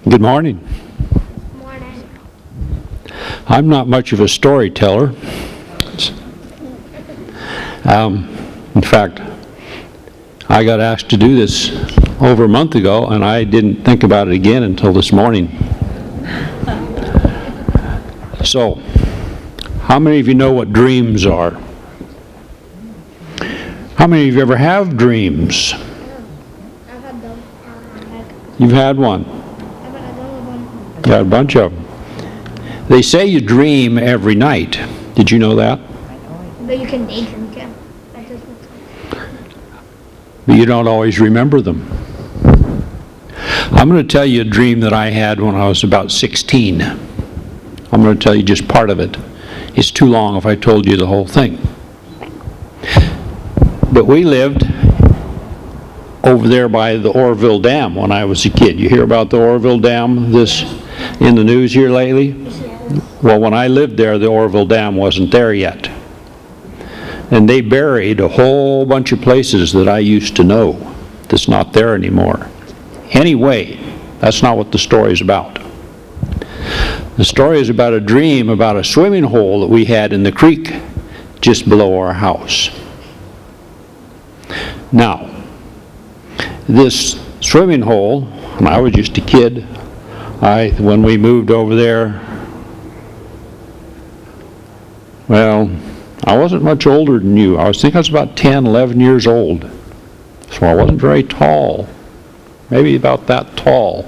Good morning. Morning. I'm not much of a storyteller. In fact, I got asked to do this over a month ago, and I didn't think about it again until this morning. So, how many of you know what dreams are? How many of you ever have dreams? I've had them. You've had one. I've had them. You had a bunch of them. They say you dream every night. Did you know that? But you can daydream, yeah. That just makes sense. But you don't always remember them. I'm going to tell you a dream that I had when I was about 16. I'm going to tell you just part of it. It's too long if I told you the whole thing. But we lived over there by the Oroville Dam when I was a kid. You hear about the Oroville Dam in the news here lately? Well, when I lived there, the Oroville Dam wasn't there yet. And they buried a whole bunch of places that I used to know that's not there anymore. Anyway, that's not what the story is about. The story is about a dream about a swimming hole that we had in the creek just below our house. Now, this swimming hole, when I was just a kid, when we moved over there, well, I wasn't much older than you. I think I was about 10, 11 years old. So I wasn't very tall. Maybe about that tall.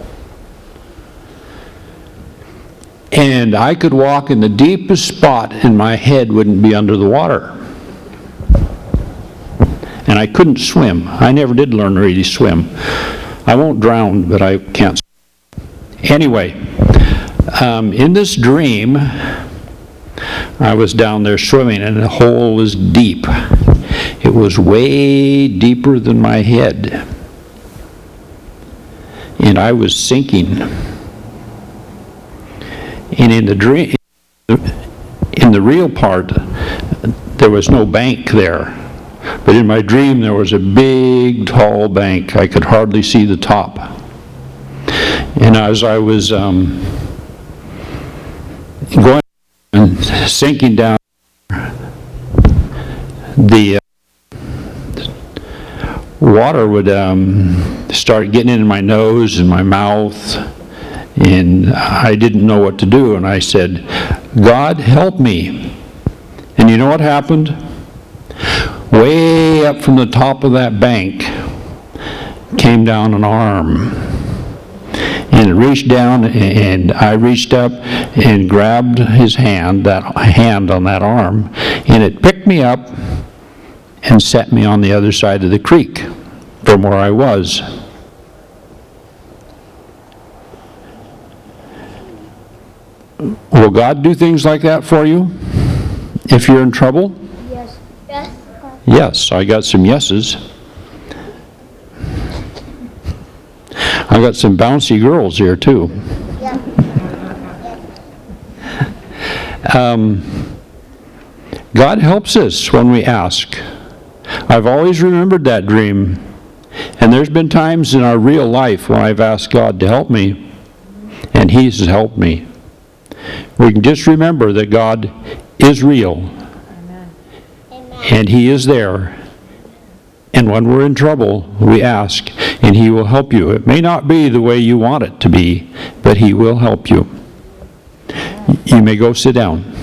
And I could walk in the deepest spot and my head wouldn't be under the water. And I couldn't swim. I never did learn to really swim. I won't drown, but I can't swim. Anyway, in this dream, I was down there swimming and the hole was deep. It was way deeper than my head. And I was sinking. And in the dream, in the real part, there was no bank there. But in my dream, there was a big, tall bank. I could hardly see the top. And as I was going and sinking down, the water would start getting in my nose and my mouth, and I didn't know what to do. And I said, "God, help me." And you know what happened? Way up from the top of that bank came down an arm. And it reached down, and I reached up and grabbed his hand, that hand on that arm, and it picked me up and set me on the other side of the creek from where I was. Will God do things like that for you if you're in trouble? Yes. Yes. Yes, I got some yeses. I got some bouncy girls here too. Yeah. God helps us when we ask. I've always remembered that dream. And there's been times in our real life when I've asked God to help me, and He's helped me. We can just remember that God is real. And He is there. And when we're in trouble, we ask, and He will help you. It may not be the way you want it to be, but He will help you. You may go sit down.